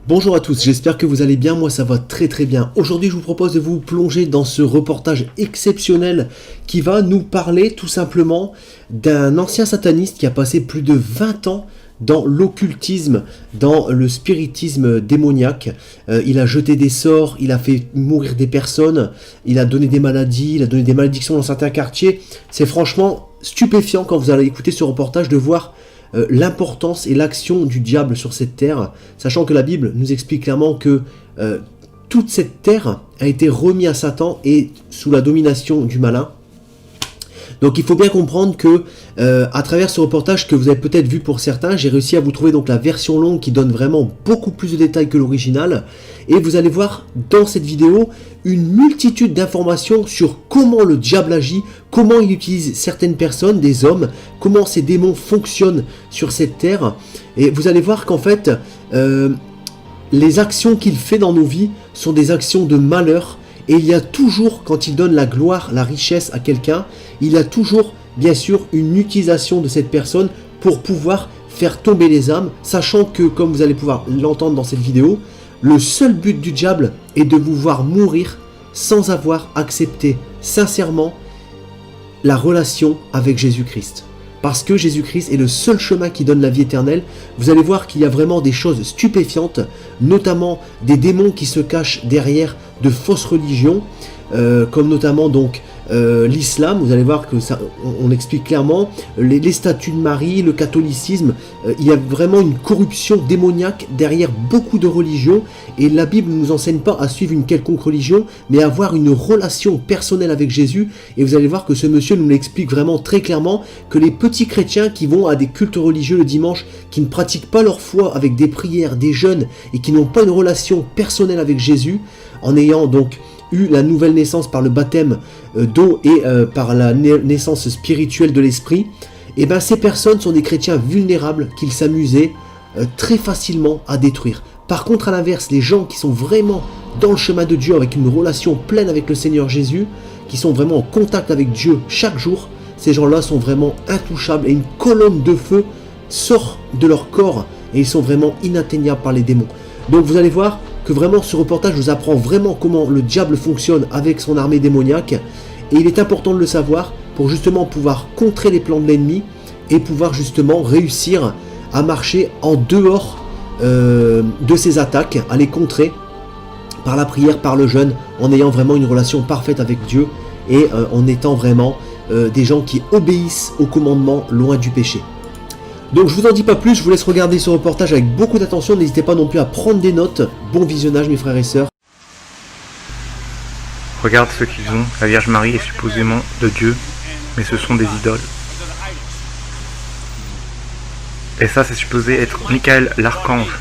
Bonjour à tous, j'espère que vous allez bien, moi ça va très très bien. Aujourd'hui je vous propose de vous plonger dans ce reportage exceptionnel qui va nous parler tout simplement d'un ancien sataniste qui a passé plus de 20 ans dans l'occultisme, dans le spiritisme démoniaque. Il a jeté des sorts, il a fait mourir des personnes, il a donné des maladies, il a donné des malédictions dans certains quartiers. C'est franchement stupéfiant quand vous allez écouter ce reportage de voir l'importance et l'action du diable sur cette terre, sachant que la Bible nous explique clairement que toute cette terre a été remise à Satan et sous la domination du malin. Donc il faut bien comprendre que à travers ce reportage que vous avez peut-être vu pour certains, j'ai réussi à vous trouver donc la version longue qui donne vraiment beaucoup plus de détails que l'original. Et vous allez voir dans cette vidéo une multitude d'informations sur comment le diable agit, comment il utilise certaines personnes, des hommes, comment ces démons fonctionnent sur cette terre. Et vous allez voir qu'en fait, les actions qu'il fait dans nos vies sont des actions de malheur. Et il y a toujours, quand il donne la gloire, la richesse à quelqu'un, il y a toujours, bien sûr, une utilisation de cette personne pour pouvoir faire tomber les âmes, sachant que, comme vous allez pouvoir l'entendre dans cette vidéo, le seul but du diable est de vous voir mourir sans avoir accepté sincèrement la relation avec Jésus-Christ. Parce que Jésus-Christ est le seul chemin qui donne la vie éternelle. Vous allez voir qu'il y a vraiment des choses stupéfiantes, notamment des démons qui se cachent derrière de fausses religions, comme notamment donc l'islam. Vous allez voir que ça, on explique clairement les statues de Marie, le catholicisme. Il y a vraiment une corruption démoniaque derrière beaucoup de religions, et la Bible ne nous enseigne pas à suivre une quelconque religion, mais à avoir une relation personnelle avec Jésus. Et vous allez voir que ce monsieur nous l'explique vraiment très clairement, que les petits chrétiens qui vont à des cultes religieux le dimanche, qui ne pratiquent pas leur foi avec des prières, des jeûnes, et qui n'ont pas une relation personnelle avec Jésus, en ayant donc eu la nouvelle naissance par le baptême d'eau et par la naissance spirituelle de l'esprit, et bien ces personnes sont des chrétiens vulnérables qu'ils s'amusaient très facilement à détruire. Par contre, à l'inverse, les gens qui sont vraiment dans le chemin de Dieu, avec une relation pleine avec le Seigneur Jésus, qui sont vraiment en contact avec Dieu chaque jour, ces gens-là sont vraiment intouchables, et une colonne de feu sort de leur corps, et ils sont vraiment inatteignables par les démons. Donc vous allez voir que vraiment ce reportage vous apprend vraiment comment le diable fonctionne avec son armée démoniaque, et il est important de le savoir pour justement pouvoir contrer les plans de l'ennemi et pouvoir justement réussir à marcher en dehors de ses attaques, à les contrer par la prière, par le jeûne, en ayant vraiment une relation parfaite avec Dieu et en étant vraiment des gens qui obéissent aux commandements loin du péché. Donc je vous en dis pas plus, je vous laisse regarder ce reportage avec beaucoup d'attention, n'hésitez pas non plus à prendre des notes. Bon visionnage mes frères et sœurs. Regarde ce qu'ils ont, la Vierge Marie est supposément de Dieu, mais ce sont des idoles. Et ça c'est supposé être Michael l'archange.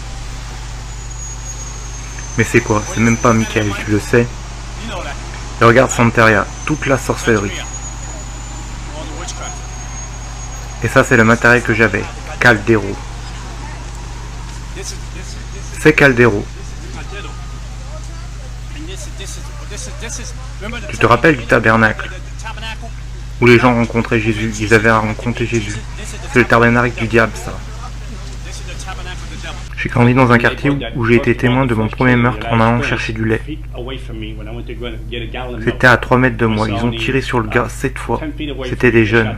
Mais c'est quoi? C'est même pas Michael, tu le sais. Et regarde Santeria, toute la sorcellerie. Et ça c'est le matériel que j'avais, Caldero. C'est Caldero. Tu te rappelles du tabernacle où les gens rencontraient Jésus, ils avaient rencontré Jésus. C'est le tabernacle du diable, ça. J'ai grandi dans un quartier où j'ai été témoin de mon premier meurtre en allant chercher du lait. C'était à 3 mètres de moi, ils ont tiré sur le gars 7 fois. C'était des jeunes.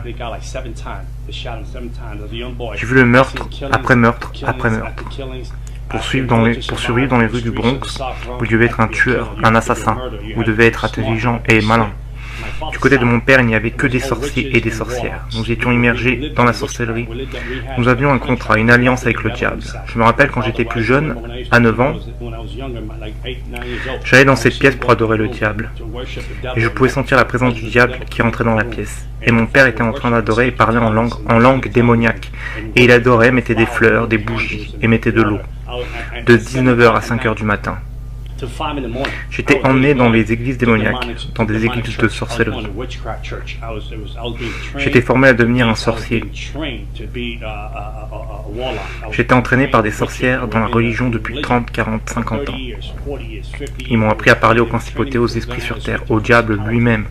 J'ai vu le meurtre après meurtre après meurtre. Pour survivre dans les rues du Bronx, vous devez être un tueur, un assassin. Vous devez être intelligent et malin. Du côté de mon père, il n'y avait que des sorciers et des sorcières. Nous étions immergés dans la sorcellerie. Nous avions un contrat, une alliance avec le diable. Je me rappelle quand j'étais plus jeune, à 9 ans, j'allais dans cette pièce pour adorer le diable. Et je pouvais sentir la présence du diable qui rentrait dans la pièce. Et mon père était en train d'adorer et parlait en langue démoniaque. Et il adorait, mettait des fleurs, des bougies et mettait de l'eau. De 19h à 5h du matin. J'étais emmené dans les églises démoniaques, dans des églises de sorcellerie. J'étais formé à devenir un sorcier. J'étais entraîné par des sorcières dans la religion depuis 30, 40, 50 ans. Ils m'ont appris à parler aux principautés, aux esprits sur terre, au diable lui-même.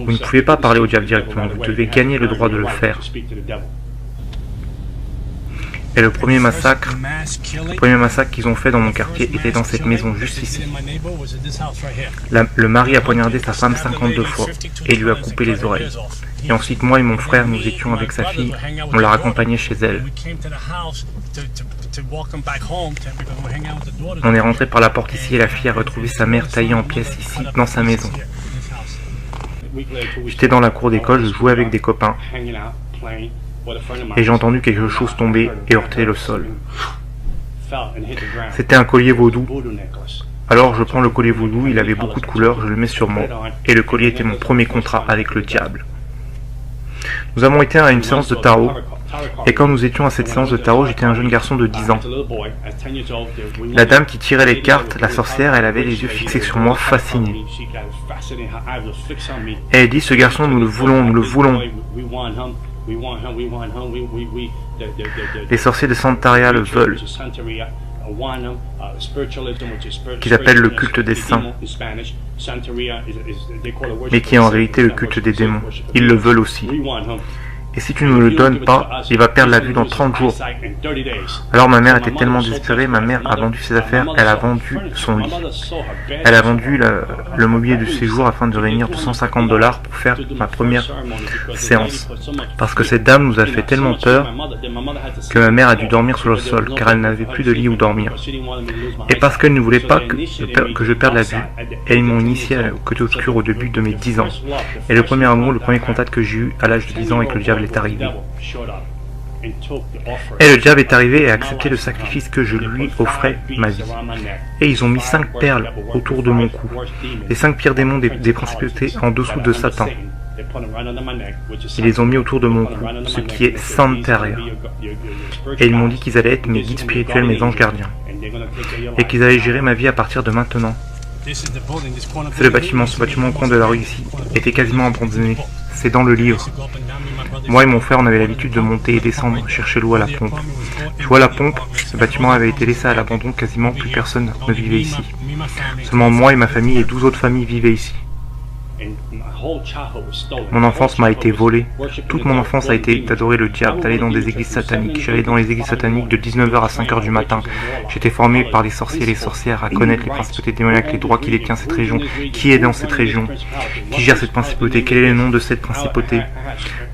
Vous ne pouvez pas parler au diable directement, vous devez gagner le droit de le faire. Et le premier massacre qu'ils ont fait dans mon quartier était dans cette maison, juste ici. Le mari a poignardé sa femme 52 fois et lui a coupé les oreilles. Et ensuite, moi et mon frère, nous étions avec sa fille, on l'a raccompagnée chez elle. On est rentré par la porte ici et la fille a retrouvé sa mère taillée en pièces ici, dans sa maison. J'étais dans la cour d'école, je jouais avec des copains. Et j'ai entendu quelque chose tomber et heurter le sol. C'était un collier vaudou. Alors je prends le collier vaudou, il avait beaucoup de couleurs, je le mets sur moi. Et le collier était mon premier contrat avec le diable. Nous avons été à une séance de tarot. Et quand nous étions à cette séance de tarot, j'étais un jeune garçon de 10 ans. La dame qui tirait les cartes, la sorcière, elle avait les yeux fixés sur moi, fascinée. Et elle dit, ce garçon, nous le voulons, nous le voulons. Les sorciers de Santeria le veulent, qu'ils appellent le culte des saints, mais qui est en réalité le culte des démons. Ils le veulent aussi. Et si tu ne le donnes pas, il va perdre la vue dans 30 jours. Alors ma mère était tellement désespérée, ma mère a vendu ses affaires, elle a vendu son lit. Elle a vendu le mobilier du séjour afin de réunir $250 pour faire ma première séance. Parce que cette dame nous a fait tellement peur que ma mère a dû dormir sur le sol, car elle n'avait plus de lit où dormir. Et parce qu'elle ne voulait pas que je perde la vue, elles m'ont initié au côté obscur au début de mes 10 ans. Et le premier amour, le premier contact que j'ai eu à l'âge de 10 ans avec le diable est arrivé. Et le diable est arrivé et a accepté le sacrifice que je lui offrais, ma vie. Et ils ont mis 5 perles autour de mon cou, les 5 pires démons des principautés en dessous de Satan. Ils les ont mis autour de mon cou, ce qui est Santeria. Et ils m'ont dit qu'ils allaient être mes guides spirituels, mes anges gardiens, et qu'ils allaient gérer ma vie à partir de maintenant. C'est le bâtiment, ce bâtiment au coin de la rue ici, était quasiment abandonné. C'est dans le livre. Moi et mon frère, on avait l'habitude de monter et descendre, chercher l'eau à la pompe. Tu vois la pompe, ce bâtiment avait été laissé à l'abandon, quasiment plus personne ne vivait ici. Seulement moi et ma famille et 12 autres familles vivaient ici. Mon enfance m'a été volée. Toute mon enfance a été d'adorer le diable, d'aller dans des églises sataniques. J'allais dans les églises sataniques de 19h à 5h du matin. J'étais formé par les sorciers et les sorcières à connaître les principautés démoniaques, les droits qui détient cette région, qui est dans cette région, qui gère cette principauté, quel est le nom de cette principauté.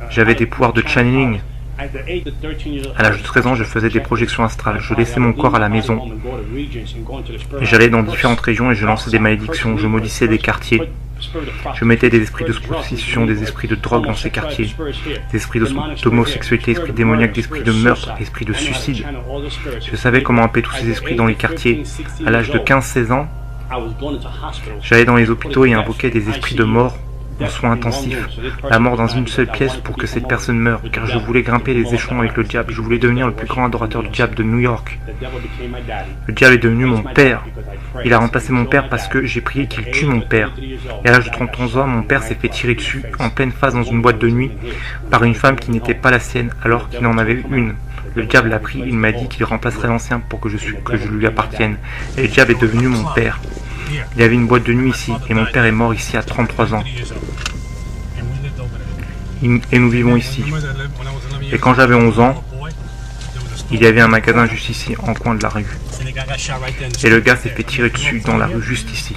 J'avais des pouvoirs de channeling. À l'âge de 13 ans, je faisais des projections astrales. Je laissais mon corps à la maison. J'allais dans différentes régions et je lançais des malédictions. Je maudissais des quartiers. Je mettais des esprits de prostitution, des esprits de drogue dans ces quartiers, des esprits d'homosexualité, esprits démoniaques, des esprits de meurtre, des esprits de suicide. Je savais comment appeler tous ces esprits dans les quartiers. À l'âge de 15-16 ans, j'allais dans les hôpitaux et invoquais des esprits de mort en soins intensifs, la mort dans une seule pièce pour que cette personne meure, car je voulais grimper les échelons avec le diable, je voulais devenir le plus grand adorateur du diable de New York. Le diable est devenu mon père. Il a remplacé mon père parce que j'ai prié qu'il tue mon père. Et à l'âge de 31 ans, mon père s'est fait tirer dessus en pleine face dans une boîte de nuit par une femme qui n'était pas la sienne alors qu'il en avait une. Le diable l'a pris, il m'a dit qu'il remplacerait l'ancien pour que je lui appartienne. Et le diable est devenu mon père. Il y avait une boîte de nuit ici, et mon père est mort ici à 33 ans. Et nous vivons ici. Et quand j'avais 11 ans, il y avait un magasin juste ici, en coin de la rue. Et le gars s'est fait tirer dessus dans la rue juste ici.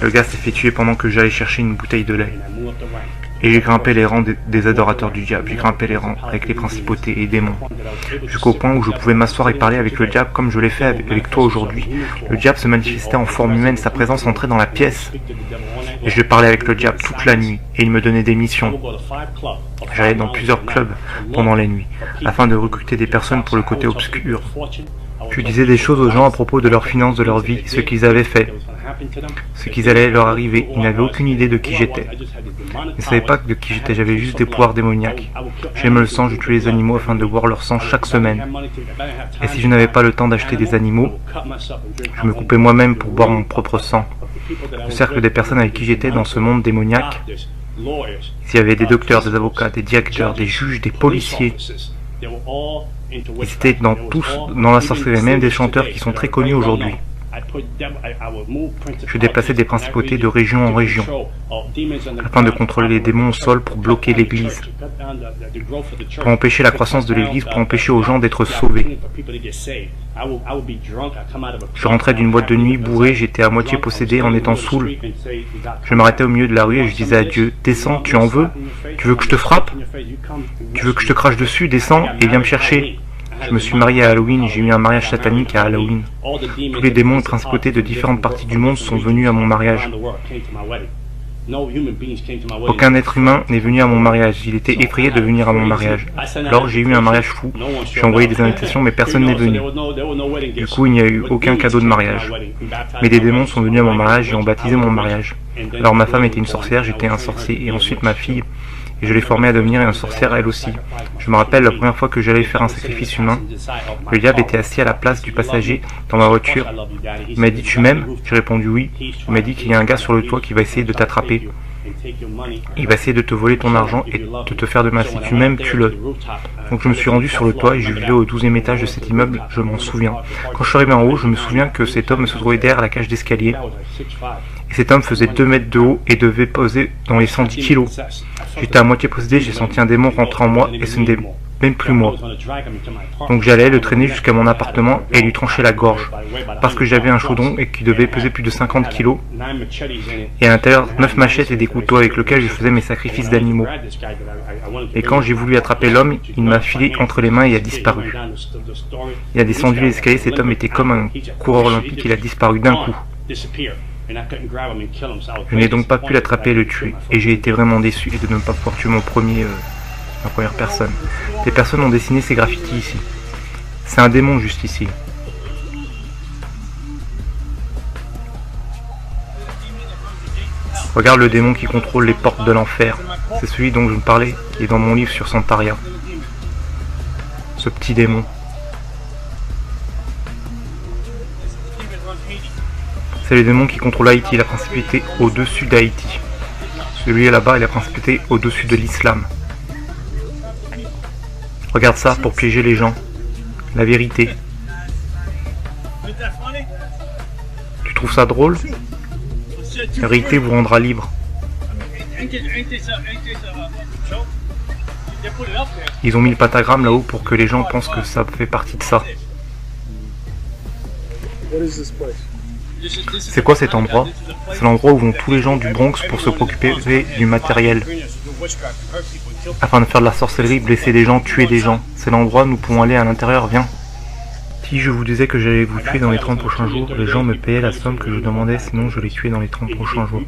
Le gars s'est fait tuer pendant que j'allais chercher une bouteille de lait. Et j'ai grimpé les rangs des adorateurs du diable, j'ai grimpé les rangs avec les principautés et démons, jusqu'au point où je pouvais m'asseoir et parler avec le diable comme je l'ai fait avec toi aujourd'hui. Le diable se manifestait en forme humaine, sa présence entrait dans la pièce. Et je parlais avec le diable toute la nuit, et il me donnait des missions. J'allais dans plusieurs clubs pendant les nuits, afin de recruter des personnes pour le côté obscur. Je disais des choses aux gens à propos de leurs finances, de leur vie, ce qu'ils avaient fait, ce qui allait leur arriver. Ils n'avaient aucune idée de qui j'étais. Ils ne savaient pas de qui j'étais, j'avais juste des pouvoirs démoniaques. J'aimais le sang, je tuais les animaux afin de boire leur sang chaque semaine. Et si je n'avais pas le temps d'acheter des animaux, je me coupais moi-même pour boire mon propre sang. Le cercle des personnes avec qui j'étais dans ce monde démoniaque, il y avait des docteurs, des avocats, des directeurs, des juges, des policiers. Ils étaient tous dans la sorcellerie, même des chanteurs qui sont très connus aujourd'hui. Je déplaçais des principautés de région en région, afin de contrôler les démons au sol pour bloquer l'Église, pour empêcher la croissance de l'Église, pour empêcher aux gens d'être sauvés. Je rentrais d'une boîte de nuit bourré, j'étais à moitié possédé en étant saoul. Je m'arrêtais au milieu de la rue et je disais à Dieu, « Descends, tu en veux? Tu veux que je te frappe? Tu veux que je te crache dessus? Descends et viens me chercher. » Je me suis marié à Halloween, j'ai eu un mariage satanique à Halloween. Tous les démons et principautés de différentes parties du monde sont venus à mon mariage. Aucun être humain n'est venu à mon mariage, il était effrayé de venir à mon mariage. Alors j'ai eu un mariage fou, j'ai envoyé des invitations mais personne n'est venu. Du coup il n'y a eu aucun cadeau de mariage. Mais des démons sont venus à mon mariage et ont baptisé mon mariage. Alors ma femme était une sorcière, j'étais un sorcier, et ensuite ma fille, et je l'ai formée à devenir une sorcière elle aussi. Je me rappelle la première fois que j'allais faire un sacrifice humain, le diable était assis à la place du passager dans ma voiture. Il m'a dit « Tu m'aimes ?» J'ai répondu « Oui ». Il m'a dit qu'il y a un gars sur le toit qui va essayer de t'attraper. Il va essayer de te voler ton argent et de te faire de mal. Si tu m'aimes, tue-le. Donc je me suis rendu sur le toit et je vivais au 12e étage de cet immeuble, je m'en souviens. Quand je suis arrivé en haut, je me souviens que cet homme se trouvait derrière la cage d'escalier. Et cet homme faisait 2 mètres de haut et devait peser dans les 110 kilos. J'étais à moitié possédé, j'ai senti un démon rentrer en moi et ce n'était même plus moi. Donc j'allais le traîner jusqu'à mon appartement et lui trancher la gorge. Parce que j'avais un chaudron et qui devait peser plus de 50 kilos. Et à l'intérieur 9 machettes et des couteaux avec lesquels je faisais mes sacrifices d'animaux. Et quand j'ai voulu attraper l'homme, il m'a filé entre les mains et a disparu. Il a descendu les escaliers, cet homme était comme un coureur olympique, il a disparu d'un coup. Je n'ai donc pas pu l'attraper et le tuer, et j'ai été vraiment déçu de ne pas pouvoir tuer ma première personne. Des personnes ont dessiné ces graffitis ici. C'est un démon juste ici. Regarde le démon qui contrôle les portes de l'enfer. C'est celui dont je me parlais, qui est dans mon livre sur Santaria. Ce petit démon. C'est le démon qui contrôle Haïti, la principauté au-dessus d'Haïti. Celui là-bas est la principauté au-dessus de l'islam. Regarde ça pour piéger les gens. La vérité. Tu trouves ça drôle? La vérité vous rendra libre. Ils ont mis le pentagramme là-haut pour que les gens pensent que ça fait partie de ça. C'est quoi cet endroit? C'est l'endroit où vont tous les gens du Bronx pour se préoccuper du matériel. Afin de faire de la sorcellerie, blesser des gens, tuer des gens. C'est l'endroit où nous pouvons aller à l'intérieur, viens. Si je vous disais que j'allais vous tuer dans les 30 prochains jours, les gens me payaient la somme que je demandais, sinon je les tuais dans les 30 prochains jours.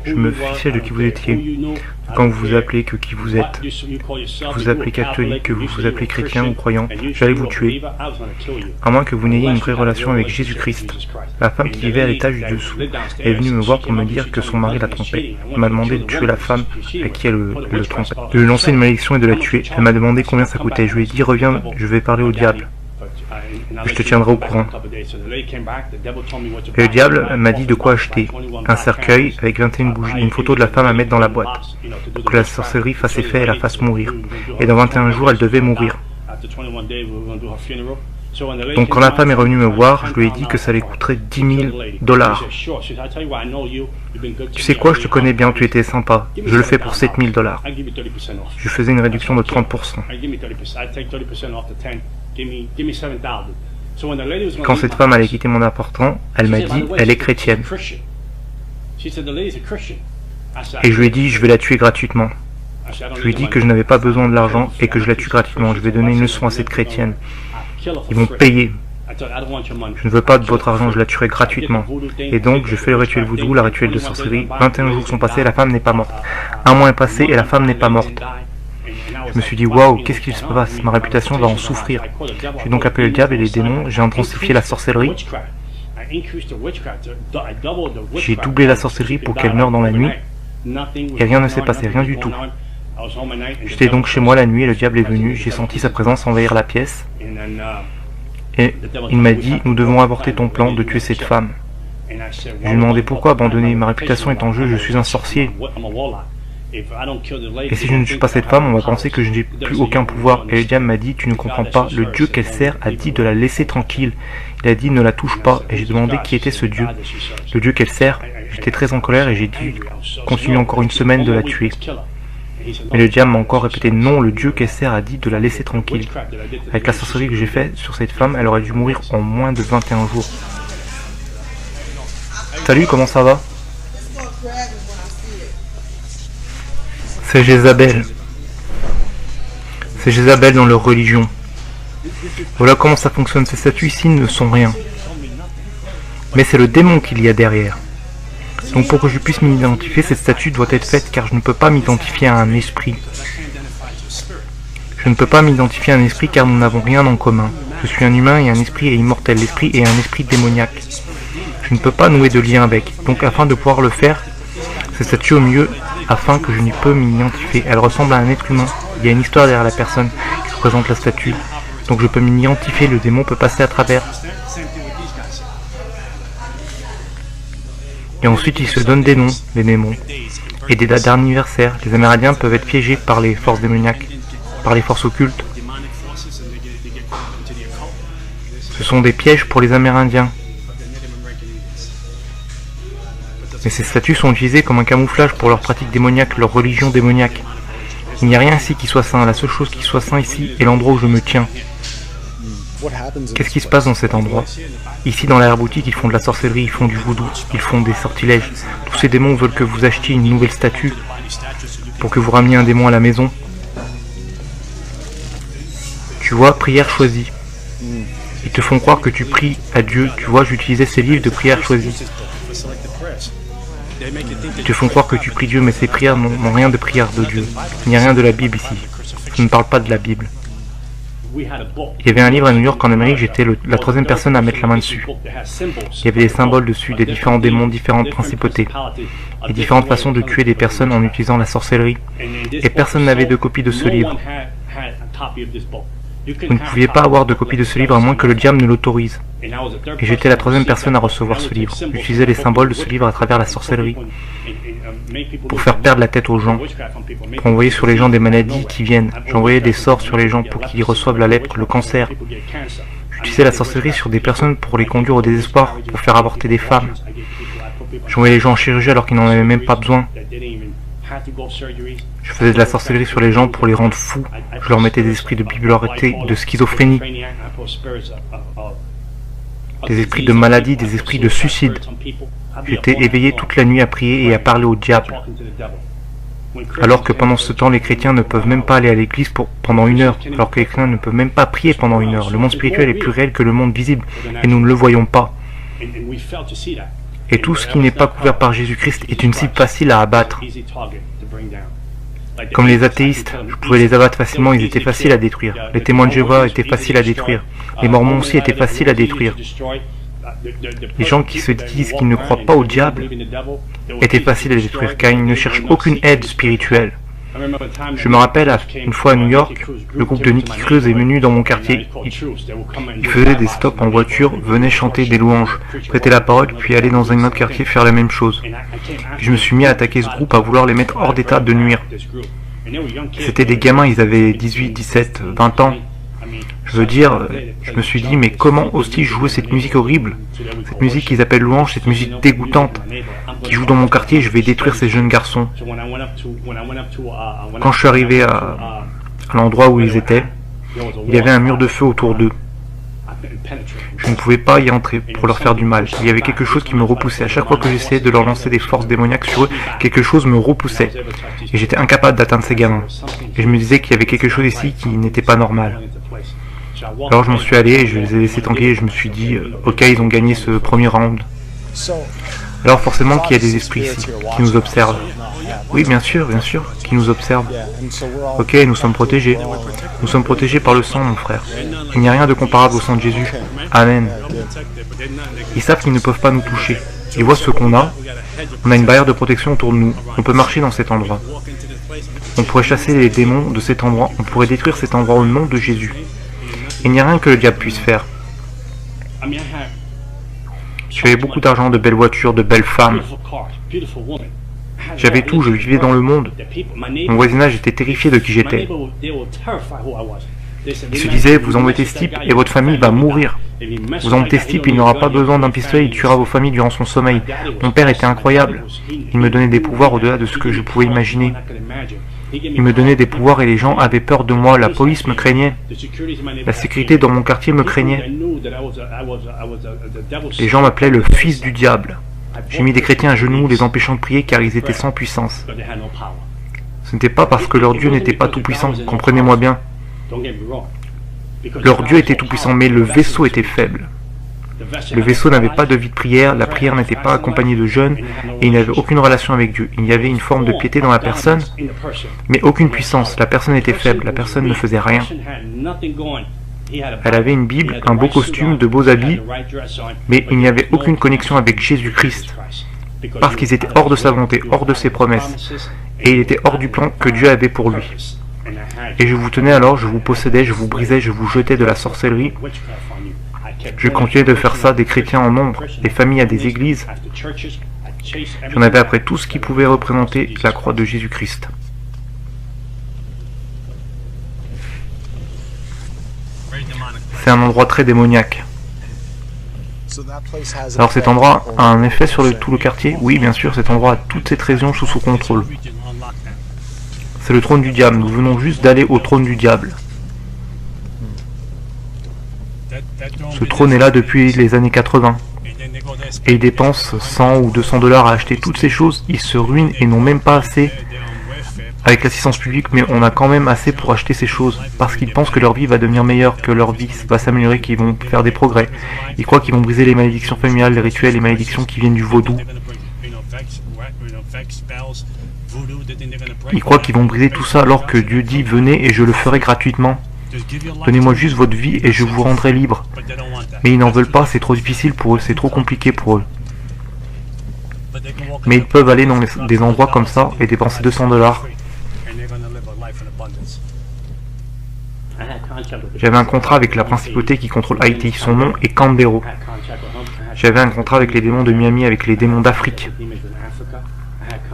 Je me fichais de qui vous étiez, quand vous vous appelez, que qui vous êtes. Que vous appelez catholique, que vous vous appelez chrétien ou croyant, j'allais vous tuer. À moins que vous n'ayez une vraie relation avec Jésus-Christ. La femme qui vivait à l'étage du dessous est venue me voir pour me dire que son mari la trompait. Elle m'a demandé de tuer la femme à qui elle le trompait. De lui lancer une malédiction et de la tuer. Elle m'a demandé combien ça coûtait. Je lui ai dit, reviens, je vais parler au diable. Je te tiendrai au courant. Et le diable m'a dit de quoi acheter. Un cercueil avec 21 bougies et une photo de la femme à mettre dans la boîte. Pour que la sorcellerie fasse effet et la fasse mourir. Et dans 21 jours, elle devait mourir. Donc quand la femme est revenue me voir, je lui ai dit que ça lui coûterait 10 000 $. Tu sais quoi, je te connais bien, tu étais sympa. Je le fais pour 7 000 $. Je faisais une réduction de 30%. Quand cette femme allait quitter mon appartement, elle m'a dit, elle est chrétienne. Et je lui ai dit, je vais la tuer gratuitement. Je lui ai dit que je n'avais pas besoin de l'argent et que je la tue gratuitement. Je vais donner une leçon à cette chrétienne. Ils vont payer. Je ne veux pas de votre argent, je la tuerai gratuitement. Et donc, je fais le rituel voodoo, la rituel de sorcellerie. 21 jours sont passés et la femme n'est pas morte. Un mois est passé et la femme n'est pas morte. Je me suis dit, waouh, qu'est-ce qu'il se passe? Ma réputation va en souffrir. J'ai donc appelé le diable et les démons, j'ai intensifié la sorcellerie. J'ai doublé la sorcellerie pour qu'elle meure dans la nuit. Et rien ne s'est passé, rien du tout. J'étais donc chez moi la nuit et le diable est venu. J'ai senti sa présence envahir la pièce. Et il m'a dit, nous devons avorter ton plan de tuer cette femme. Je lui ai demandé pourquoi abandonner, ma réputation est en jeu, je suis un sorcier. Et si je ne tue pas cette femme, on va penser que je n'ai plus aucun pouvoir. Et le diable m'a dit, tu ne comprends pas, le Dieu qu'elle sert a dit de la laisser tranquille. Il a dit, ne la touche pas. Et j'ai demandé qui était ce Dieu. Le Dieu qu'elle sert. J'étais très en colère et j'ai dit, continue encore une semaine de la tuer. Mais le diable m'a encore répété, non, le Dieu qu'elle sert a dit de la laisser tranquille. Avec la sorcellerie que j'ai faite sur cette femme, elle aurait dû mourir en moins de 21 jours. Salut, comment ça va? C'est Jézabel. C'est Jézabel dans leur religion. Voilà comment ça fonctionne. Ces statues ici ne sont rien. Mais c'est le démon qu'il y a derrière. Donc pour que je puisse m'identifier, cette statue doit être faite car je ne peux pas m'identifier à un esprit. Je ne peux pas m'identifier à un esprit car nous n'avons rien en commun. Je suis un humain et un esprit est immortel. L'esprit est un esprit démoniaque. Je ne peux pas nouer de lien avec. Donc afin de pouvoir le faire, cette statue au milieu, afin que je n'y peux m'identifier. Elle ressemble à un être humain. Il y a une histoire derrière la personne qui représente la statue. Donc je peux m'identifier, le démon peut passer à travers. Et ensuite il se donne des noms, les démons. Et des dates d'anniversaire. Les Amérindiens peuvent être piégés par les forces démoniaques, par les forces occultes. Ce sont des pièges pour les Amérindiens. Mais ces statues sont utilisées comme un camouflage pour leurs pratiques démoniaques, leur religion démoniaque. Il n'y a rien ici qui soit saint. La seule chose qui soit saint ici est l'endroit où je me tiens. Qu'est-ce qui se passe dans cet endroit? Ici dans l'arrière-boutique, ils font de la sorcellerie, ils font du voodoo, ils font des sortilèges. Tous ces démons veulent que vous achetiez une nouvelle statue pour que vous rameniez un démon à la maison. Tu vois, prière choisie. Ils te font croire que tu pries à Dieu. Tu vois, j'utilisais ces livres de prière choisie. Ils te font croire que tu pries Dieu, mais ces prières n'ont rien de prière de Dieu. Il n'y a rien de la Bible ici. Je ne parle pas de la Bible. Il y avait un livre à New York en Amérique, j'étais la troisième personne à mettre la main dessus. Il y avait des symboles dessus, des différents démons, différentes principautés, et différentes façons de tuer des personnes en utilisant la sorcellerie. Et personne n'avait de copie de ce livre. Vous ne pouviez pas avoir de copie de ce livre à moins que le diable ne l'autorise. Et j'étais la troisième personne à recevoir ce livre. J'utilisais les symboles de ce livre à travers la sorcellerie pour faire perdre la tête aux gens, pour envoyer sur les gens des maladies qui viennent. J'envoyais des sorts sur les gens pour qu'ils reçoivent la lèpre, le cancer. J'utilisais la sorcellerie sur des personnes pour les conduire au désespoir, pour faire avorter des femmes. J'envoyais les gens en chirurgie alors qu'ils n'en avaient même pas besoin. Je faisais de la sorcellerie sur les gens pour les rendre fous. Je leur mettais des esprits de bipolarité, de schizophrénie, des esprits de maladie, des esprits de suicide. J'étais éveillé toute la nuit à prier et à parler au diable. Alors que pendant ce temps, les chrétiens ne peuvent même pas aller à l'église pendant 1 heure. Alors que les chrétiens ne peuvent même pas prier pendant 1 heure. Le monde spirituel est plus réel que le monde visible. Et nous ne le voyons pas. Et tout ce qui n'est pas couvert par Jésus-Christ est une cible facile à abattre. Comme les athéistes, je pouvais les abattre facilement, ils étaient faciles à détruire. Les témoins de Jéhovah étaient faciles à détruire. Les mormons aussi étaient faciles à détruire. Les gens qui se disent qu'ils ne croient pas au diable étaient faciles à détruire car ils ne cherchent aucune aide spirituelle. Je me rappelle, une fois à New York, le groupe de Nicky Cruz est venu dans mon quartier. Ils faisaient des stops en voiture, venaient chanter des louanges, prêter la parole, puis aller dans un autre quartier faire la même chose. Je me suis mis à attaquer ce groupe, à vouloir les mettre hors d'état de nuire. C'était des gamins, ils avaient 18, 17, 20 ans. Je veux dire, je me suis dit, mais comment osent-ils jouer cette musique horrible? Cette musique qu'ils appellent louange, cette musique dégoûtante, qui joue dans mon quartier, je vais détruire ces jeunes garçons. Quand je suis arrivé à l'endroit où ils étaient, il y avait un mur de feu autour d'eux. Je ne pouvais pas y entrer pour leur faire du mal. Il y avait quelque chose qui me repoussait. À chaque fois que j'essayais de leur lancer des forces démoniaques sur eux, quelque chose me repoussait. Et j'étais incapable d'atteindre ces gamins. Et je me disais qu'il y avait quelque chose ici qui n'était pas normal. Alors je m'en suis allé et je les ai laissés tranquilles et je me suis dit, ok, ils ont gagné ce premier round. Alors forcément qu'il y a des esprits ici qui nous observent. Oui, bien sûr, qui nous observent. Ok, nous sommes protégés. Nous sommes protégés par le sang, mon frère. Il n'y a rien de comparable au sang de Jésus. Amen. Ils savent qu'ils ne peuvent pas nous toucher. Ils voient ce qu'on a. On a une barrière de protection autour de nous. On peut marcher dans cet endroit. On pourrait chasser les démons de cet endroit. On pourrait détruire cet endroit au nom de Jésus. Il n'y a rien que le diable puisse faire. J'avais beaucoup d'argent, de belles voitures, de belles femmes. J'avais tout, je vivais dans le monde. Mon voisinage était terrifié de qui j'étais. Ils se disaient, vous embêtez ce type et votre famille va mourir. Vous embêtez ce type, il n'aura pas besoin d'un pistolet, il tuera vos familles durant son sommeil. Mon père était incroyable. Il me donnait des pouvoirs au-delà de ce que je pouvais imaginer. Il me donnait des pouvoirs et les gens avaient peur de moi, la police me craignait. La sécurité dans mon quartier me craignait. Les gens m'appelaient le fils du diable. J'ai mis des chrétiens à genoux, les empêchant de prier car ils étaient sans puissance. Ce n'était pas parce que leur Dieu n'était pas tout-puissant, comprenez-moi bien. Leur Dieu était tout-puissant, mais le vaisseau était faible. Le vaisseau n'avait pas de vie de prière, la prière n'était pas accompagnée de jeûne, et il n'avait aucune relation avec Dieu. Il y avait une forme de piété dans la personne, mais aucune puissance. La personne était faible, la personne ne faisait rien. Elle avait une Bible, un beau costume, de beaux habits, mais il n'y avait aucune connexion avec Jésus-Christ, parce qu'ils étaient hors de sa volonté, hors de ses promesses, et il était hors du plan que Dieu avait pour lui. Et je vous tenais alors, je vous possédais, je vous brisais, je vous jetais de la sorcellerie. Je continuais de faire ça, des chrétiens en nombre, des familles à des églises. J'en avais après tout ce qui pouvait représenter la croix de Jésus-Christ. C'est un endroit très démoniaque. Alors cet endroit a un effet sur tout le quartier? Oui, bien sûr, cet endroit a toute cette région sous son contrôle. C'est le trône du diable, nous venons juste d'aller au trône du diable. Ce trône est là depuis les années 80. Et ils dépensent 100 ou 200 $ à acheter toutes ces choses. Ils se ruinent et n'ont même pas assez avec l'assistance publique, mais on a quand même assez pour acheter ces choses. Parce qu'ils pensent que leur vie va devenir meilleure, que leur vie va s'améliorer, qu'ils vont faire des progrès. Ils croient qu'ils vont briser les malédictions familiales, les rituels, les malédictions qui viennent du vaudou. Ils croient qu'ils vont briser tout ça alors que Dieu dit « Venez et je le ferai gratuitement ». Donnez-moi juste votre vie et je vous rendrai libre. Mais ils n'en veulent pas, c'est trop difficile pour eux, c'est trop compliqué pour eux. Mais ils peuvent aller dans des endroits comme ça et dépenser 200 $. J'avais un contrat avec la principauté qui contrôle Haïti, son nom est Canberra. J'avais un contrat avec les démons de Miami, avec les démons d'Afrique.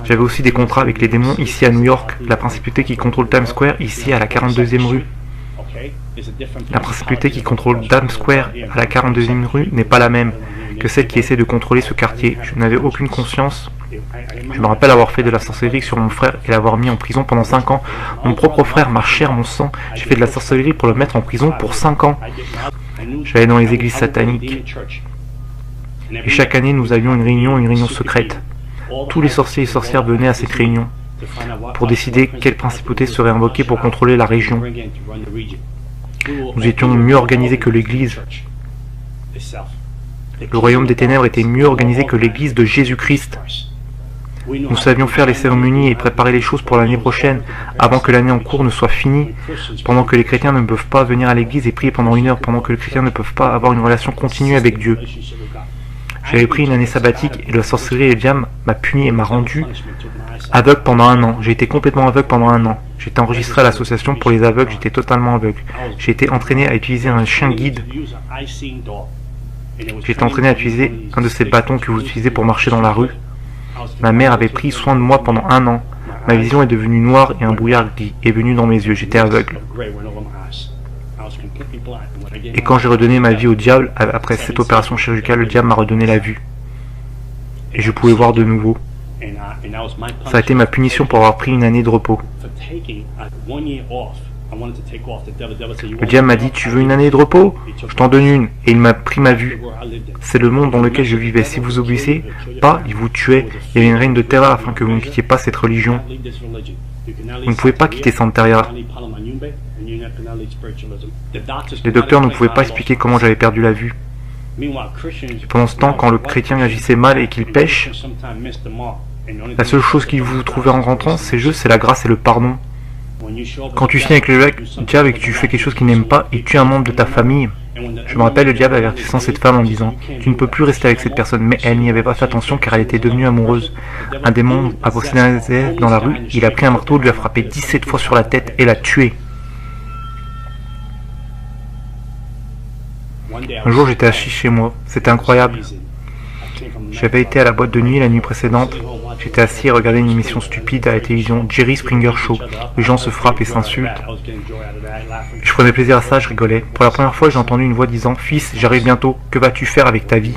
J'avais aussi des contrats avec les démons ici à New York, la principauté qui contrôle Times Square ici à la 42e rue. La principauté qui contrôle Times Square à la 42e rue n'est pas la même que celle qui essaie de contrôler ce quartier. Je n'avais aucune conscience. Je me rappelle avoir fait de la sorcellerie sur mon frère et l'avoir mis en prison pendant 5 ans. Mon propre frère, ma chair, mon sang. J'ai fait de la sorcellerie pour le mettre en prison pour 5 ans. J'allais dans les églises sataniques. Et chaque année, nous avions une réunion secrète. Tous les sorciers et sorcières venaient à cette réunion pour décider quelle principauté serait invoquée pour contrôler la région. Nous étions mieux organisés que l'Église. Le royaume des ténèbres était mieux organisé que l'Église de Jésus-Christ. Nous savions faire les cérémonies et préparer les choses pour l'année prochaine, avant que l'année en cours ne soit finie, pendant que les chrétiens ne peuvent pas venir à l'église et prier pendant 1 heure, pendant que les chrétiens ne peuvent pas avoir une relation continue avec Dieu. J'avais pris une année sabbatique et la sorcellerie et le diable m'a puni et m'a rendu aveugle pendant 1 an. J'ai été complètement aveugle pendant 1 an. J'étais enregistré à l'association pour les aveugles, j'étais totalement aveugle. J'ai été entraîné à utiliser un chien guide. J'ai été entraîné à utiliser un de ces bâtons que vous utilisez pour marcher dans la rue. Ma mère avait pris soin de moi pendant 1 an. Ma vision est devenue noire et un brouillard gris est venu dans mes yeux. J'étais aveugle. Et quand j'ai redonné ma vie au diable, après cette opération chirurgicale, le diable m'a redonné la vue. Et je pouvais voir de nouveau. Ça a été ma punition pour avoir pris une année de repos. Le diable m'a dit, tu veux une année de repos? Je t'en donne une. Et il m'a pris ma vue. C'est le monde dans lequel je vivais. Si vous obéissez pas, il vous tuait. Il y avait une règne de terreur afin que vous ne quittiez pas cette religion. Vous ne pouvez pas quitter Santeria. Les docteurs ne pouvaient pas expliquer comment j'avais perdu la vue. Et pendant ce temps, quand le chrétien agissait mal et qu'il pêche, la seule chose qu'il vous trouvait en rentrant, c'est juste, c'est la grâce et le pardon. Quand tu signes avec le diable et que tu fais quelque chose qu'il n'aime pas, il tue un membre de ta famille. Je me rappelle le diable avertissant cette femme en disant « Tu ne peux plus rester avec cette personne », mais elle n'y avait pas fait attention car elle était devenue amoureuse. Un démon a possédé un élève dans la rue, il a pris un marteau, lui a frappé 17 fois sur la tête et l'a tué. Un jour j'étais assis chez moi, c'était incroyable. J'avais été à la boîte de nuit la nuit précédente, J'étais assis et regardais une émission stupide à la télévision, Jerry Springer Show. Les gens se frappent et s'insultent. Je prenais plaisir à ça, je rigolais. Pour la première fois, j'ai entendu une voix disant « Fils, j'arrive bientôt, que vas-tu faire avec ta vie ?»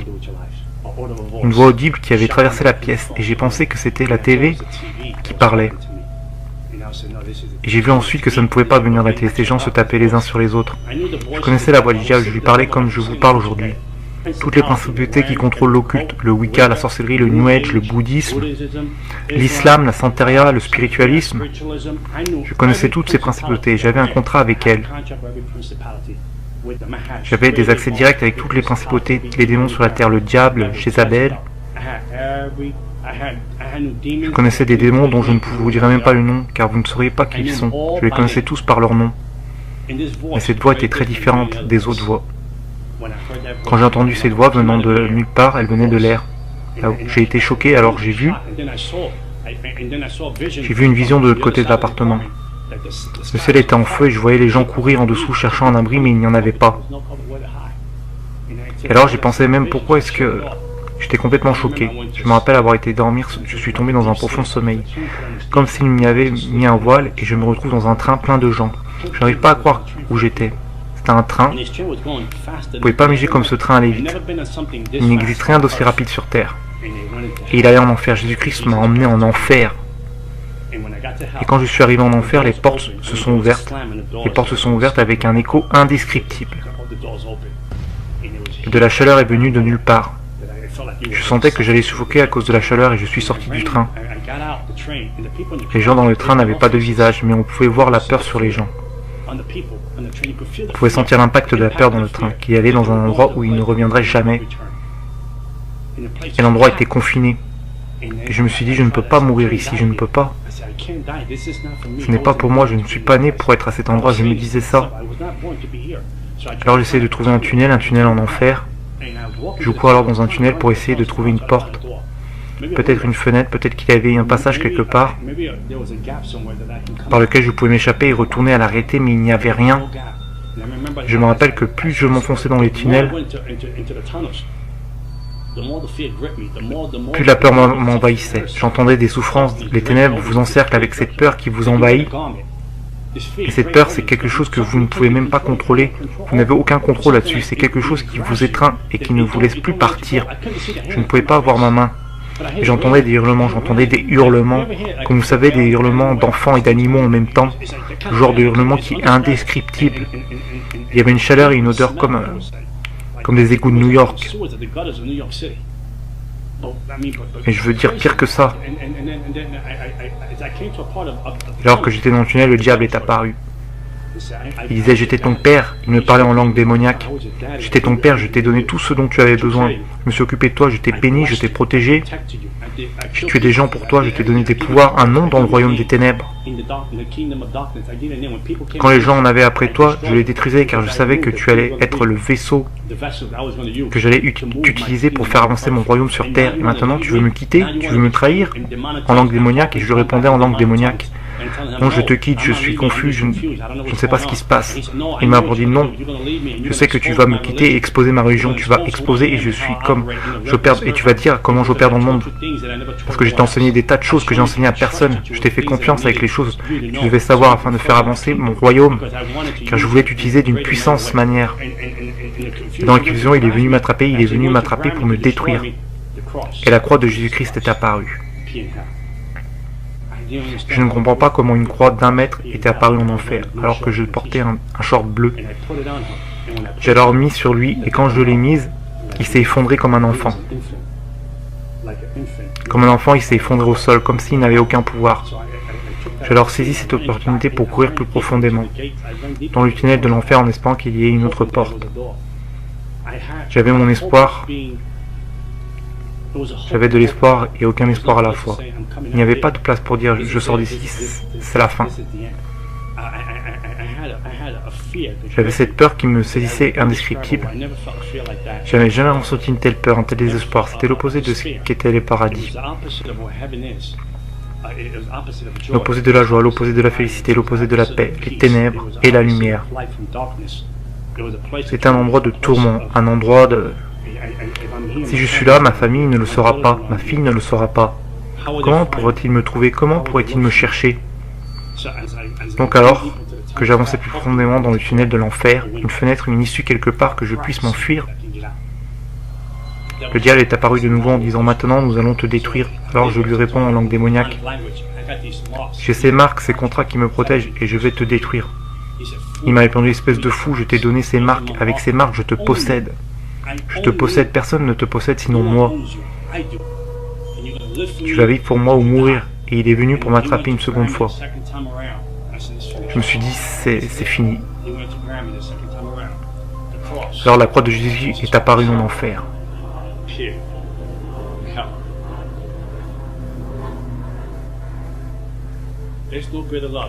Une voix audible qui avait traversé la pièce, et j'ai pensé que c'était la TV qui parlait. Et j'ai vu ensuite que ça ne pouvait pas venir de la télé, ces gens se tapaient les uns sur les autres. Je connaissais la voix du diable, je lui parlais comme je vous parle aujourd'hui. Toutes les principautés qui contrôlent l'occulte, le Wicca, la sorcellerie, le New Age, le bouddhisme, l'islam, la santeria, le spiritualisme. Je connaissais toutes ces principautés, j'avais un contrat avec elles. J'avais des accès directs avec toutes les principautés, les démons sur la terre, le diable, Jézabel. Je connaissais des démons dont je ne vous dirai même pas le nom, car vous ne sauriez pas qui ils sont. Je les connaissais tous par leur nom. Mais cette voix était très différente des autres voix. Quand j'ai entendu cette voix venant de nulle part, elle venait de l'air. J'ai été choqué, alors j'ai vu une vision de l'autre côté de l'appartement. Le ciel était en feu et je voyais les gens courir en dessous cherchant un abri, mais il n'y en avait pas. Et alors j'ai pensé même pourquoi est-ce que... J'étais complètement choqué. Je me rappelle avoir été dormir, je suis tombé dans un profond sommeil. Comme s'il m'y avait mis un voile et je me retrouve dans un train plein de gens. Je n'arrive pas à croire où j'étais. C'était un train. Vous ne pouvez pas imaginer comme ce train allait vite. Il n'existe rien d'aussi rapide sur Terre. Et il allait en enfer. Jésus-Christ m'a emmené en enfer. Et quand je suis arrivé en enfer, les portes se sont ouvertes. Les portes se sont ouvertes avec un écho indescriptible. Et de la chaleur est venue de nulle part. Je sentais que j'allais suffoquer à cause de la chaleur et je suis sorti du train. Les gens dans le train n'avaient pas de visage, mais on pouvait voir la peur sur les gens. On pouvait sentir l'impact de la peur dans le train, qui allait dans un endroit où il ne reviendrait jamais. Et l'endroit était confiné. Et je me suis dit, je ne peux pas mourir ici, je ne peux pas. Ce n'est pas pour moi, je ne suis pas né pour être à cet endroit, je me disais ça. Alors j'essayais de trouver un tunnel en enfer. Je cours alors dans un tunnel pour essayer de trouver une porte. Peut-être une fenêtre, peut-être qu'il y avait un passage quelque part par lequel je pouvais m'échapper et retourner à l'arrêté, mais il n'y avait rien. Je me rappelle que plus je m'enfonçais dans les tunnels, plus la peur m'envahissait. J'entendais des souffrances, les ténèbres vous encerclent avec cette peur qui vous envahit. Et cette peur, c'est quelque chose que vous ne pouvez même pas contrôler. Vous n'avez aucun contrôle là-dessus. C'est quelque chose qui vous étreint et qui ne vous laisse plus partir. Je ne pouvais pas avoir ma main. J'entendais des hurlements, comme vous savez, des hurlements d'enfants et d'animaux en même temps. Le genre de hurlement qui est indescriptible. Il y avait une chaleur et une odeur comme des égouts de New York. Et je veux dire pire que ça. Alors que j'étais dans le tunnel, le diable est apparu. Il disait, j'étais ton père. Il me parlait en langue démoniaque. J'étais ton père, je t'ai donné tout ce dont tu avais besoin. Je me suis occupé de toi, je t'ai béni, je t'ai protégé. J'ai tué des gens pour toi, je t'ai donné des pouvoirs, un nom dans le royaume des ténèbres. Quand les gens en avaient après toi, je les détruisais car je savais que tu allais être le vaisseau que j'allais utiliser pour faire avancer mon royaume sur terre. Et maintenant, tu veux me quitter? Tu veux me trahir? En langue démoniaque, et je lui répondais en langue démoniaque. Non, je te quitte, je suis confus, je ne sais pas ce qui se passe. Il m'a dit non, je sais que tu vas me quitter et exposer ma religion, tu vas exposer et je suis comme j'opère, et tu vas dire comment j'opère dans le monde. Parce que je t'ai enseigné des tas de choses que j'ai enseignées à personne. Je t'ai fait confiance avec les choses que tu devais savoir afin de faire avancer mon royaume, car je voulais t'utiliser d'une puissance manière. Et dans la confusion, il est venu m'attraper pour me détruire. Et la croix de Jésus-Christ est apparue. Je ne comprends pas comment une croix d'1 mètre était apparue en enfer, alors que je portais un short bleu. J'ai alors mis sur lui, et quand je l'ai mise, il s'est effondré comme un enfant. Comme un enfant, il s'est effondré au sol, comme s'il n'avait aucun pouvoir. J'ai alors saisi cette opportunité pour courir plus profondément, dans le tunnel de l'enfer en espérant qu'il y ait une autre porte. J'avais mon espoir. J'avais de l'espoir et aucun espoir à la fois. Il n'y avait pas de place pour dire je sors d'ici, c'est la fin. J'avais cette peur qui me saisissait indescriptible. J'avais jamais ressenti une telle peur, un tel désespoir. C'était l'opposé de ce qu'étaient les paradis. L'opposé de la joie, l'opposé de la félicité, l'opposé de la paix, les ténèbres et la lumière. C'était un endroit de tourment, un endroit de... Si je suis là, ma famille ne le saura pas, ma fille ne le saura pas. Comment pourrait-il me trouver? Comment pourrait-il me chercher? Donc alors que j'avançais plus profondément dans le tunnel de l'enfer, une fenêtre, une issue quelque part que je puisse m'enfuir, le diable est apparu de nouveau en disant « Maintenant nous allons te détruire ». Alors je lui réponds en langue démoniaque « J'ai ces marques, ces contrats qui me protègent et je vais te détruire ». Il m'a répondu « Espèce de fou, je t'ai donné ces marques, avec ces marques je te possède. Je te possède, personne ne te possède sinon moi. Tu vas vivre pour moi ou mourir. » Et il est venu pour m'attraper une seconde fois. Je me suis dit, c'est fini. Alors la croix de Jésus est apparue en enfer.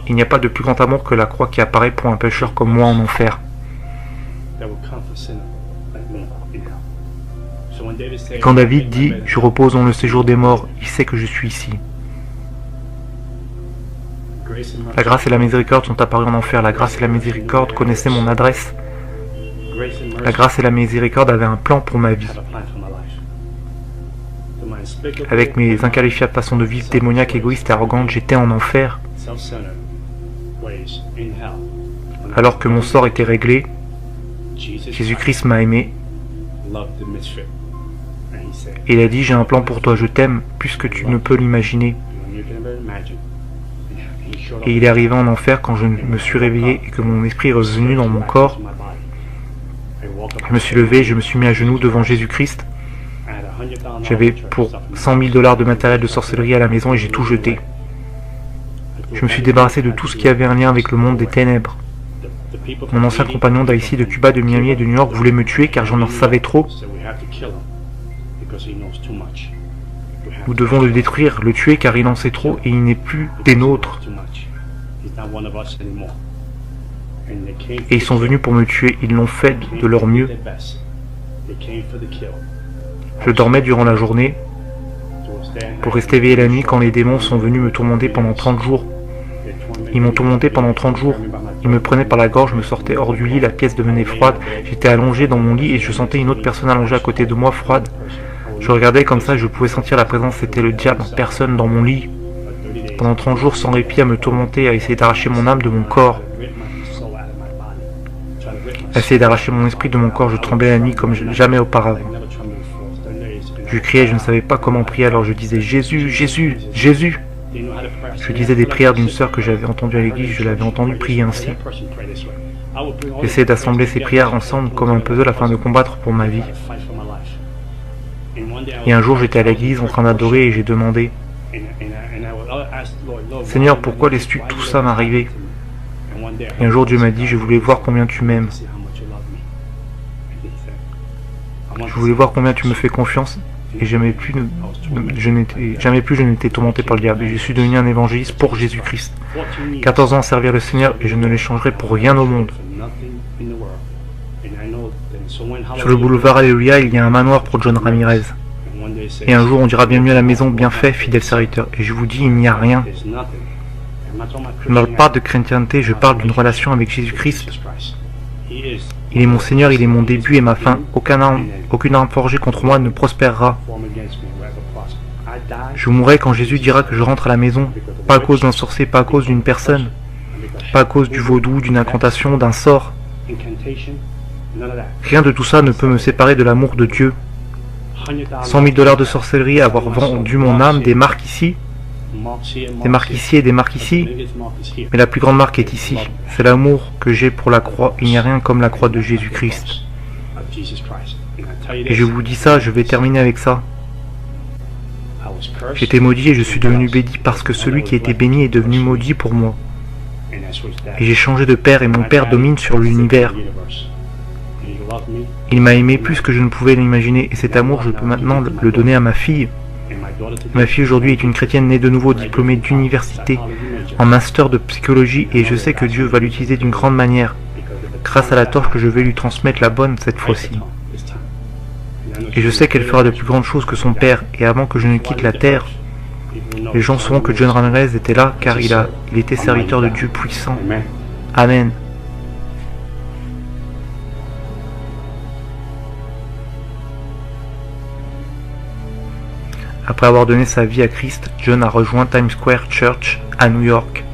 Il n'y a pas de plus grand amour que la croix qui apparaît pour un pécheur comme moi en enfer. Quand David dit « Je repose dans le séjour des morts », il sait que je suis ici. La grâce et la miséricorde sont apparues en enfer. La grâce et la miséricorde connaissaient mon adresse. La grâce et la miséricorde avaient un plan pour ma vie. Avec mes inqualifiables façons de vivre démoniaques, égoïstes et arrogantes, j'étais en enfer. Alors que mon sort était réglé, Jésus-Christ m'a aimé. Et il a dit, j'ai un plan pour toi, je t'aime plus que tu ne peux l'imaginer. Et il est arrivé en enfer quand je me suis réveillé et que mon esprit est revenu dans mon corps. Je me suis levé, je me suis mis à genoux devant Jésus-Christ. J'avais pour 100 000 $ de matériel de sorcellerie à la maison et j'ai tout jeté. Je me suis débarrassé de tout ce qui avait un lien avec le monde des ténèbres. Mon ancien compagnon d'Haïti, de Cuba, de Miami et de New York voulait me tuer car j'en savais trop. Nous devons le détruire, le tuer car il en sait trop et il n'est plus des nôtres. Et ils sont venus pour me tuer, ils l'ont fait de leur mieux. Je dormais durant la journée pour rester éveillé la nuit quand les démons sont venus me tourmenter pendant 30 jours. Ils m'ont tourmenté pendant 30 jours. Ils me prenaient par la gorge, me sortaient hors du lit, la pièce devenait froide. J'étais allongé dans mon lit et je sentais une autre personne allongée à côté de moi, froide. Je regardais comme ça et je pouvais sentir la présence, c'était le diable en personne dans mon lit. Pendant 30 jours sans répit à me tourmenter, à essayer d'arracher mon âme de mon corps. À essayer d'arracher mon esprit de mon corps, je tremblais la nuit comme jamais auparavant. Je criais, je ne savais pas comment prier, alors je disais « Jésus, Jésus, Jésus !» Je disais des prières d'une sœur que j'avais entendue à l'église, je l'avais entendue prier ainsi. J'essayais d'assembler ces prières ensemble comme un puzzle afin de combattre pour ma vie. Et un jour j'étais à l'église en train d'adorer et j'ai demandé « Seigneur, pourquoi laisses-tu tout ça m'arriver ?» Et un jour Dieu m'a dit « Je voulais voir combien tu m'aimes. Je voulais voir combien tu me fais confiance. » Et jamais plus je n'étais tourmenté par le diable. Et je suis devenu un évangéliste pour Jésus-Christ. 14 ans à servir le Seigneur et je ne l'échangerai pour rien au monde. Sur le boulevard Alléluia, il y a un manoir pour John Ramirez. Et un jour on dira bienvenue à la maison, bien fait, fidèle serviteur. Et je vous dis, il n'y a rien. Je ne parle pas de chrétienté, je parle d'une relation avec Jésus-Christ. Il est mon Seigneur, il est mon début et ma fin. Aucune arme forgée contre moi ne prospérera. Je mourrai quand Jésus dira que je rentre à la maison, pas à cause d'un sorcier, pas à cause d'une personne, pas à cause du vaudou, d'une incantation, d'un sort. Rien de tout ça ne peut me séparer de l'amour de Dieu. 100 000 $ de sorcellerie, avoir vendu mon âme, des marques ici, des marques ici et des marques ici, mais la plus grande marque est ici. C'est l'amour que j'ai pour la croix. Il n'y a rien comme la croix de Jésus-Christ. Et je vous dis ça, je vais terminer avec ça. J'étais maudit et je suis devenu béni parce que celui qui était béni est devenu maudit pour moi. Et j'ai changé de père et mon père domine sur l'univers. Il m'a aimé plus que je ne pouvais l'imaginer et cet amour je peux maintenant le donner à ma fille. Ma fille aujourd'hui est une chrétienne née de nouveau, diplômée d'université, en master de psychologie et je sais que Dieu va l'utiliser d'une grande manière, grâce à la torche que je vais lui transmettre la bonne cette fois-ci. Et je sais qu'elle fera de plus grandes choses que son père et avant que je ne quitte la terre, les gens sauront que John Ramirez était là car il était serviteur de Dieu puissant. Amen. Après avoir donné sa vie à Christ, John a rejoint Times Square Church à New York.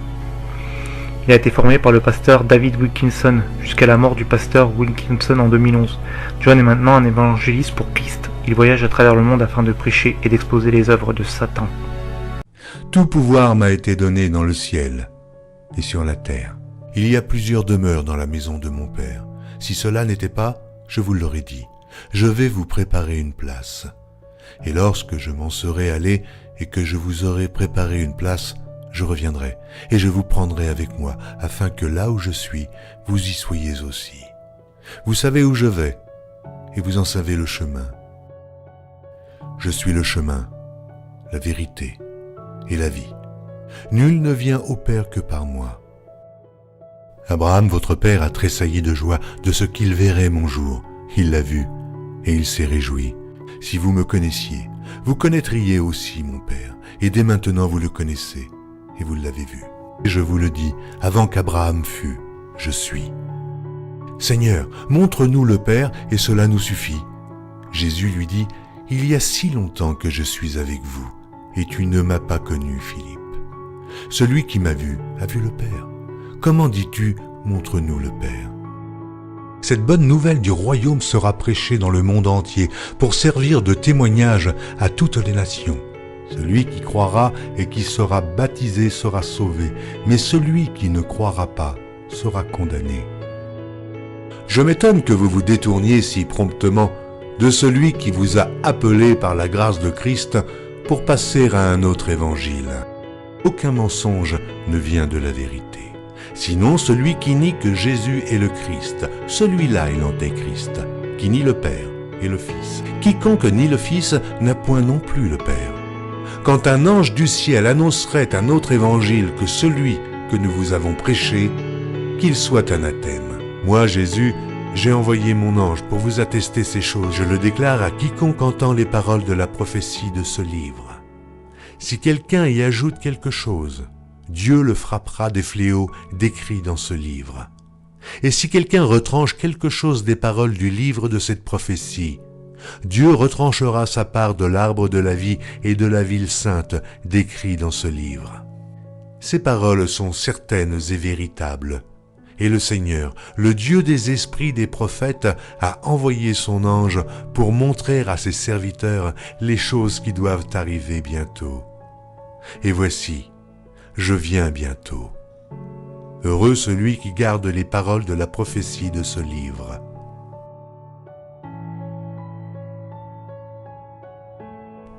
Il a été formé par le pasteur David Wilkinson jusqu'à la mort du pasteur Wilkinson en 2011. John est maintenant un évangéliste pour Christ. Il voyage à travers le monde afin de prêcher et d'exposer les œuvres de Satan. Tout pouvoir m'a été donné dans le ciel et sur la terre. Il y a plusieurs demeures dans la maison de mon Père. Si cela n'était pas, je vous l'aurais dit. Je vais vous préparer une place. Et lorsque je m'en serai allé et que je vous aurai préparé une place, je reviendrai et je vous prendrai avec moi, afin que là où je suis, vous y soyez aussi. Vous savez où je vais, et vous en savez le chemin. Je suis le chemin, la vérité et la vie. Nul ne vient au Père que par moi. Abraham, votre père, a tressailli de joie de ce qu'il verrait mon jour. Il l'a vu, et il s'est réjoui. Si vous me connaissiez, vous connaîtriez aussi mon Père, et dès maintenant vous le connaissez, et vous l'avez vu. Et je vous le dis, avant qu'Abraham fût, je suis. Seigneur, montre-nous le Père, et cela nous suffit. Jésus lui dit, il y a si longtemps que je suis avec vous, et tu ne m'as pas connu, Philippe. Celui qui m'a vu a vu le Père. Comment dis-tu, montre-nous le Père? Cette bonne nouvelle du royaume sera prêchée dans le monde entier pour servir de témoignage à toutes les nations. Celui qui croira et qui sera baptisé sera sauvé, mais celui qui ne croira pas sera condamné. Je m'étonne que vous vous détourniez si promptement de celui qui vous a appelé par la grâce de Christ pour passer à un autre évangile. Aucun mensonge ne vient de la vérité. Sinon, celui qui nie que Jésus est le Christ, celui-là est l'antéchrist, qui nie le Père et le Fils. Quiconque nie le Fils n'a point non plus le Père. Quand un ange du ciel annoncerait un autre évangile que celui que nous vous avons prêché, qu'il soit anathème. Moi, Jésus, j'ai envoyé mon ange pour vous attester ces choses. Je le déclare à quiconque entend les paroles de la prophétie de ce livre. Si quelqu'un y ajoute quelque chose, Dieu le frappera des fléaux décrits dans ce livre. Et si quelqu'un retranche quelque chose des paroles du livre de cette prophétie, Dieu retranchera sa part de l'arbre de la vie et de la ville sainte décrits dans ce livre. Ces paroles sont certaines et véritables. Et le Seigneur, le Dieu des esprits des prophètes, a envoyé son ange pour montrer à ses serviteurs les choses qui doivent arriver bientôt. Et voici, je viens bientôt. Heureux celui qui garde les paroles de la prophétie de ce livre.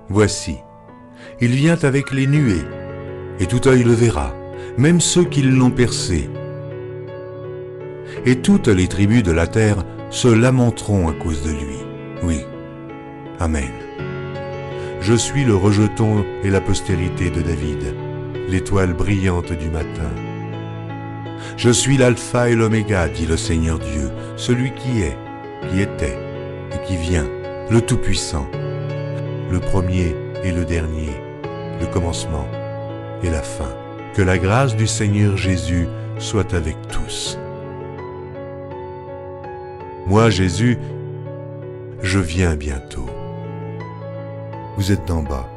Voici, il vient avec les nuées, et tout œil le verra, même ceux qui l'ont percé. Et toutes les tribus de la terre se lamenteront à cause de lui. Oui, Amen. Je suis le rejeton et la postérité de David, l'étoile brillante du matin. Je suis l'alpha et l'oméga, dit le Seigneur Dieu, celui qui est, qui était et qui vient, le Tout-Puissant, le premier et le dernier, le commencement et la fin. Que la grâce du Seigneur Jésus soit avec tous. Moi, Jésus, je viens bientôt. Vous êtes d'en bas,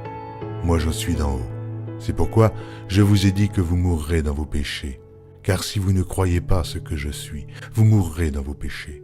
moi je suis d'en haut. C'est pourquoi je vous ai dit que vous mourrez dans vos péchés. Car si vous ne croyez pas ce que je suis, vous mourrez dans vos péchés.